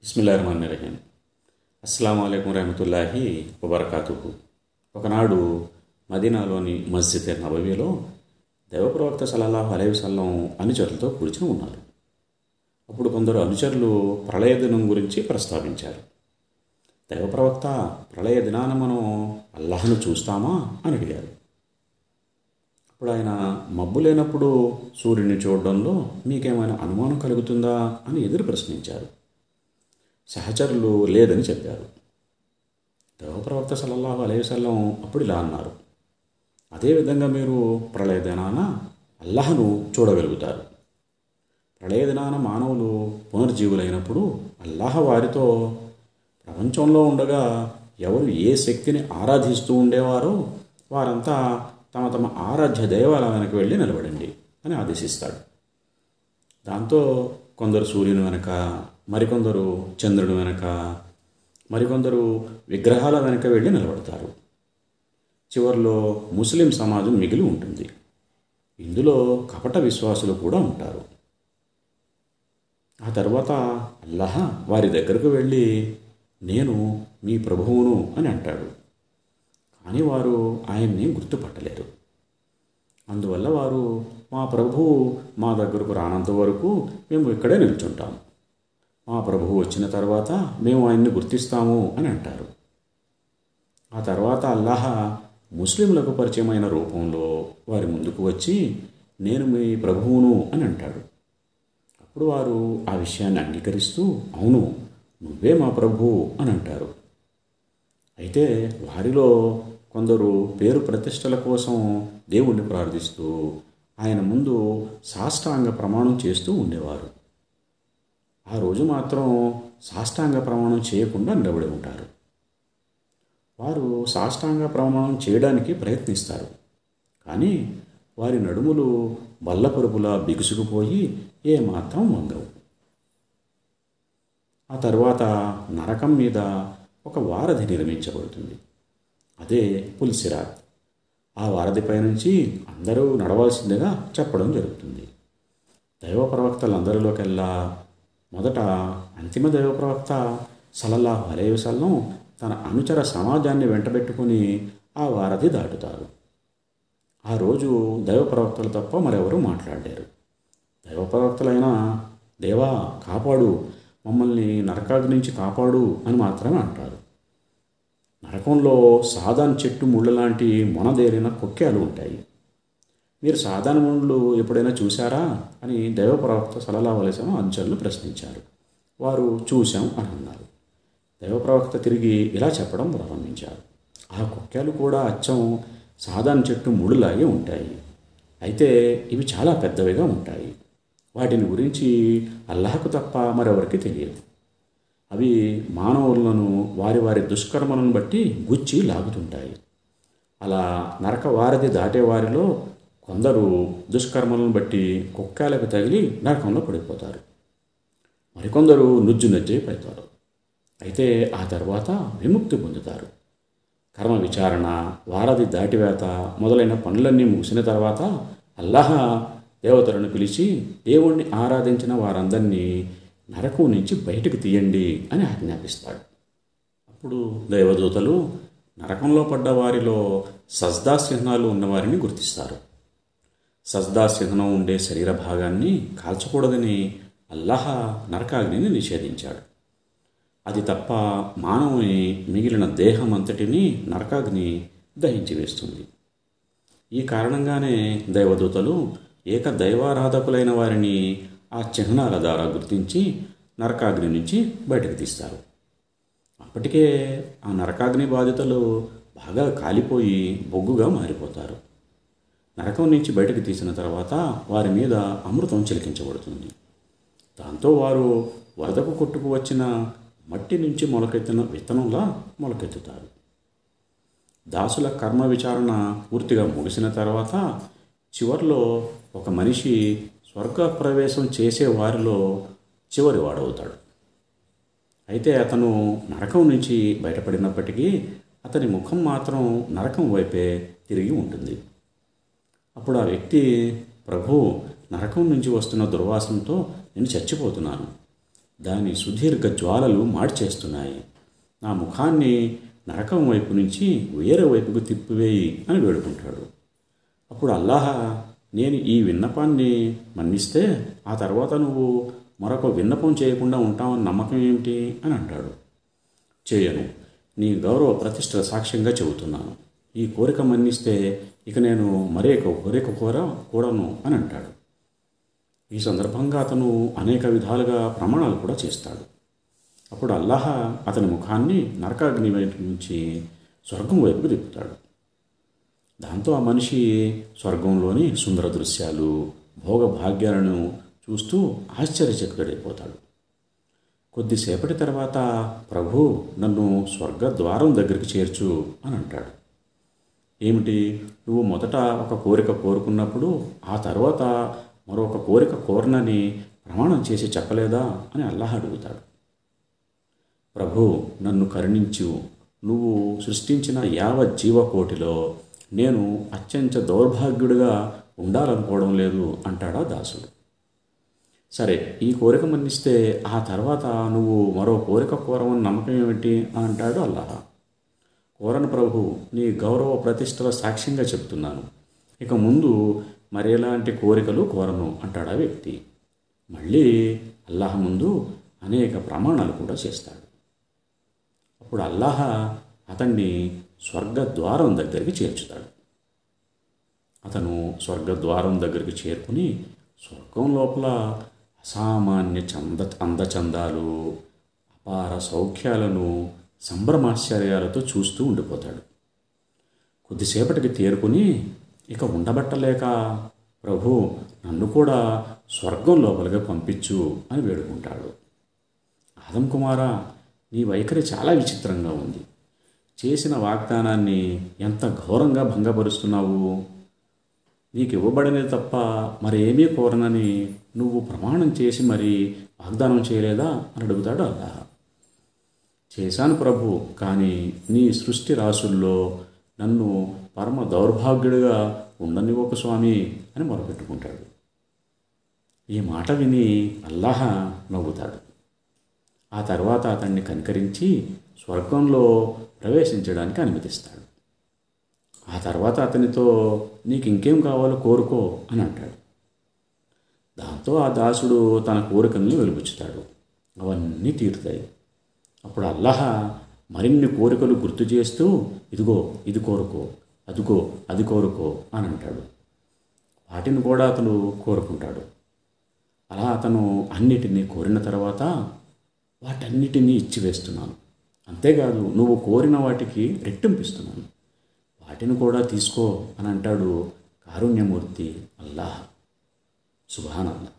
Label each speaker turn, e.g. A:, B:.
A: బిస్మిల్లాహిర్రహ్మానిర్రహీం. అస్సలాము అలైకుం రహమతుల్లాహి వబర్కాతుహు. ఒకనాడు మదీనాలోని మస్జిద్ నబవీలో దైవప్రవక్త సల్లల్లాహు అలైహి వసల్లం అనుచరులతో కూర్చుని ఉన్నారు. అప్పుడు కొందరు అనుచరులు ప్రళయ దినం గురించి ప్రస్తావించారు. దైవప్రవక్త, ప్రళయ దినాన మనం అల్లాహ్ను చూస్తామా అని అడిగారు. అప్పుడు ఆయన, మబ్బు లేనప్పుడు సూర్యుని చూడడంలో మీకేమైనా అనుమానం కలుగుతుందా అని ఎదురు ప్రశ్నించారు. సహచరులు లేదని చెప్పారు. దైవప్రవక్త సల్లల్లాహు అలైహి వసల్లం అప్పుడు ఇలా అన్నారు, అదేవిధంగా మీరు ప్రళయ దినాన అల్లాహ్ను చూడగలుగుతారు. ప్రళయ దినాన మానవులు పునర్జీవులైనప్పుడు అల్లాహ్ వారితో ప్రపంచంలో ఉండగా ఎవరు ఏ శక్తిని ఆరాధిస్తూ ఉండేవారో వారంతా తమ తమ ఆరాధ్య దేవాలయానికి వెళ్ళి నిలబడండి అని ఆదేశిస్తాడు. దాంతో కొందరు సూర్యుని వెనక, మరికొందరు చంద్రుని వెనక, మరికొందరు విగ్రహాల వెనక వెళ్ళి నిలబడతారు. చివరిలో ముస్లిం సమాజం మిగిలి ఉంటుంది. ఇందులో కపట విశ్వాసులు కూడా ఉంటారు. ఆ తర్వాత అల్లాహ్ వారి దగ్గరకు వెళ్ళి, నేను మీ ప్రభువును అని అంటాడు. కానీ వారు ఆయన్ని గుర్తుపట్టలేరు. అందువల్ల వారు, మా ప్రభువు మా దగ్గరకు రానంత వరకు మేము ఇక్కడే నిల్చుంటాము, మా ప్రభువు వచ్చిన తర్వాత మేము ఆయన్ని గుర్తిస్తాము అని అంటారు. ఆ తర్వాత అల్లాహ్ ముస్లింలకు పరిచయమైన రూపంలో వారి ముందుకు వచ్చి, నేను మీ ప్రభువును అని అంటాడు. అప్పుడు వారు ఆ విషయాన్ని అంగీకరిస్తూ, అవును నువ్వే మా ప్రభువు అని అంటారు. అయితే వారిలో కొందరు పేరు ప్రతిష్టల కోసం దేవుణ్ణి ప్రార్థిస్తూ ఆయన ముందు సాష్టాంగ ప్రమాణం చేస్తూ ఉండేవారు. ఆ రోజు మాత్రం సాష్టాంగ ప్రమాణం చేయకుండా నిలబడి ఉంటారు. వారు సాష్టాంగ ప్రమాణం చేయడానికి ప్రయత్నిస్తారు, కానీ వారి నడుములు బల్లపరుపులా బిగుసుకుపోయి ఏమాత్రం వంగవు. ఆ తర్వాత నరకం మీద ఒక వారధి నిర్మించబడుతుంది. అదే పుల్సిరాత్. ఆ వారధిపై నుంచి అందరూ నడవాల్సిందిగా చెప్పడం జరుగుతుంది. దైవ ప్రవక్తలందరిలోకెల్లా మొదట అంతిమ దైవ ప్రవక్త సల్లల్లాహు అలైహి వసల్లం తన అనుచర సమాజాన్ని వెంటబెట్టుకుని ఆ వారధి దాటుతారు. ఆ రోజు దైవ ప్రవక్తలు తప్ప మరెవరూ మాట్లాడారు. దైవ ప్రవక్తలైనా, దేవా కాపాడు, మమ్మల్ని నరకాగ్ని నుంచి కాపాడు అని మాత్రమే అంటారు. నరకంలో సాధారణ చెట్టు ముళ్ళ లాంటి మొనదేరిన కొక్కేలు ఉంటాయి. మీరు సాధారణ ముళ్ళు ఎప్పుడైనా చూశారా అని దైవ ప్రవక్త సల్లల్లాహు అలైహి వసల్లం అనుచరులు ప్రశ్నించారు. వారు చూశాం అని అన్నారు. దైవ ప్రవక్త తిరిగి ఇలా చెప్పడం ప్రారంభించారు, ఆ కొక్కేలు కూడా అచ్చం సాధారణ చెట్టు ముళ్ళులాగే ఉంటాయి. అయితే ఇవి చాలా పెద్దవిగా ఉంటాయి. వాటిని గురించి అల్లాహ్కు తప్ప మరెవరికి తెలియదు. అవి మానవులను వారి వారి దుష్కర్మలను బట్టి గుచ్చి లాగుతుంటాయి. అలా నరక వారధి దాటే వారిలో కొందరు దుష్కర్మలను బట్టి కుక్కాలకు తగిలి నరకంలో పడిపోతారు. మరికొందరు నుజ్జు నజ్జైపోతారు. అయితే ఆ తర్వాత విముక్తి పొందుతారు. కర్మ విచారణ, వారధి దాటివేత మొదలైన పనులన్నీ ముగిసిన తర్వాత అల్లాహ్ దేవతలను పిలిచి, దేవుణ్ణి ఆరాధించిన వారందరినీ నరకం నుంచి బయటకు తీయండి అని ఆజ్ఞాపిస్తాడు. అప్పుడు దైవదూతలు నరకంలో పడ్డ వారిలో సజ్దా చిహ్నాలు ఉన్నవారిని గుర్తిస్తారు. సజ్దా చిహ్నం ఉండే శరీర భాగాన్ని కాల్చకూడదని అల్లాహ్ నరకాగ్నిని నిషేధించాడు. అది తప్ప మానవుని మిగిలిన దేహం అంతటినీ నరకాగ్ని దహించి వేస్తుంది. ఈ కారణంగానే దైవదూతలు ఏక దైవారాధకులైన వారిని ఆ చిహ్నాల ద్వారా గుర్తించి నరకాగ్ని నుంచి బయటకు తీస్తారు. అప్పటికే ఆ నరకాగ్ని బాధితులు బాగా కాలిపోయి బొగ్గుగా మారిపోతారు. నరకం నుంచి బయటకు తీసిన తర్వాత వారి మీద అమృతం చిలికించబడుతుంది. దాంతో వారు వరదకు కొట్టుకు వచ్చిన మట్టి నుంచి మొలకెత్తిన విత్తనంలా మొలకెత్తుతారు. దాసుల కర్మ విచారణ పూర్తిగా ముగిసిన తర్వాత చివరిలో ఒక మనిషి స్వర్గ ప్రవేశం చేసే వారిలో చివరి వాడవుతాడు. అయితే అతను నరకం నుంచి బయటపడినప్పటికీ అతని ముఖం మాత్రం నరకం వైపే తిరిగి ఉంటుంది. అప్పుడు ఆ వ్యక్తి, ప్రభు, నరకం నుంచి వస్తున్న దుర్వాసనతో నేను చచ్చిపోతున్నాను, దాని సుదీర్ఘ జ్వాలలు మార్చేస్తున్నాయి. నా ముఖాన్ని నరకం వైపు నుంచి వేరే వైపుకు తిప్పివేయి అని వేడుకుంటాడు. అప్పుడు అల్లాహ్, నేను ఈ విన్నపాన్ని మన్నిస్తే ఆ తర్వాత నువ్వు మరొక విన్నపం చేయకుండా ఉంటావని నమ్మకం ఏమిటి అని అంటాడు. చేయను, నీ గౌరవ ప్రతిష్టల సాక్ష్యంగా చెబుతున్నాను. ఈ కోరిక మన్నిస్తే ఇక నేను కోరిక కూడను అని అంటాడు. ఈ సందర్భంగా అతను అనేక విధాలుగా ప్రమాణాలు కూడా చేస్తాడు. అప్పుడు అల్లాహ్ అతని ముఖాన్ని నరకాగ్ని వైపు నుంచి స్వర్గం వైపుకు తిప్పుతాడు. దాంతో ఆ మనిషి స్వర్గంలోని సుందర దృశ్యాలు, భోగభాగ్యాలను చూస్తూ ఆశ్చర్యచకితుడైపోతాడు. కొద్దిసేపటి తర్వాత, ప్రభు, నన్ను స్వర్గద్వారం దగ్గరికి చేర్చు అని అంటాడు. ఏమిటి, నువ్వు మొదట ఒక కోరిక కోరుకున్నప్పుడు ఆ తర్వాత మరొక కోరిక కోరనని ప్రమాణం చేసి చెప్పలేదా అని అల్లాహ్ అడుగుతాడు. ప్రభు, నన్ను కరుణించు, నువ్వు సృష్టించిన యావత్ జీవకోటిలో నేను అత్యంత దౌర్భాగ్యుడిగా ఉండాలనుకోవడం లేదు అంటాడా దాసుడు. సరే, ఈ కోరిక మన్నిస్తే ఆ తర్వాత నువ్వు మరో కోరిక కోరమని నమ్మకం ఏమిటి అని అంటాడు అల్లాహ్. కోరను ప్రభు, నీ గౌరవ ప్రతిష్టల సాక్ష్యంగా చెప్తున్నాను, ఇక ముందు మరెలాంటి కోరికలు కోరను అంటాడా వ్యక్తి. మళ్ళీ అల్లాహ్ ముందు అనేక ప్రమాణాలు కూడా చేస్తాడు. అప్పుడు అల్లాహ్ అతన్ని స్వర్గద్వారం దగ్గరికి చేర్చుతాడు. అతను స్వర్గద్వారం దగ్గరికి చేరుకుని స్వర్గం లోపల అసామాన్య అందచందాలు, అపార సౌఖ్యాలను సంభ్రమాశ్చర్యాలతో చూస్తూ ఉండిపోతాడు. కొద్దిసేపటికి తేరుకుని ఇక ఉండబట్టలేక, ప్రభు, నన్ను కూడా స్వర్గం లోపలిగా పంపించు అని వేడుకుంటాడు. ఆదం కుమారా, నీ వైఖరి చాలా విచిత్రంగా ఉంది. చేసిన వాగ్దానాన్ని ఎంత ఘోరంగా భంగపరుస్తున్నావు. నీకు ఇవ్వబడినది తప్ప మరేమీ కోరనని నువ్వు ప్రమాణం చేసి మరీ వాగ్దానం చేయలేదా అని అడుగుతాడు అల్లాహ్. చేశాను ప్రభు, కానీ నీ సృష్టి రాసుల్లో నన్ను పరమ దౌర్భాగ్యుడిగా ఉండనివ్వకు స్వామి అని మొరపెట్టుకుంటాడు. ఈ మాట విని అల్లాహ్ నవ్వుతాడు. ఆ తర్వాత అతన్ని కనికరించి స్వర్గంలో ప్రవేశించడానికి అనుమతిస్తాడు. ఆ తర్వాత అతనితో, నీకు ఇంకేం కావాలో కోరుకో అని అంటాడు. దాంతో ఆ దాసుడు తన కోరికల్ని వెలుబుచ్చుతాడు. అవన్నీ తీరుతాయి. అప్పుడు అల్లాహ్ మరిన్ని కోరికలు గుర్తు చేస్తూ, ఇదిగో ఇది కోరుకో, అదిగో అది కోరుకో అని అంటాడు. వాటిని కూడా అతను కోరుకుంటాడు. అలా అతను అన్నిటినీ కోరిన తర్వాత వాటన్నిటినీ ఇచ్చివేస్తున్నాను, అంతేకాదు నువ్వు కోరిన వాటికి రెట్టింపిస్తున్నాను, వాటిని కూడా తీసుకో అని అంటాడు కారుణ్యమూర్తి అల్లాహ్. సుబ్హానల్లాహ్.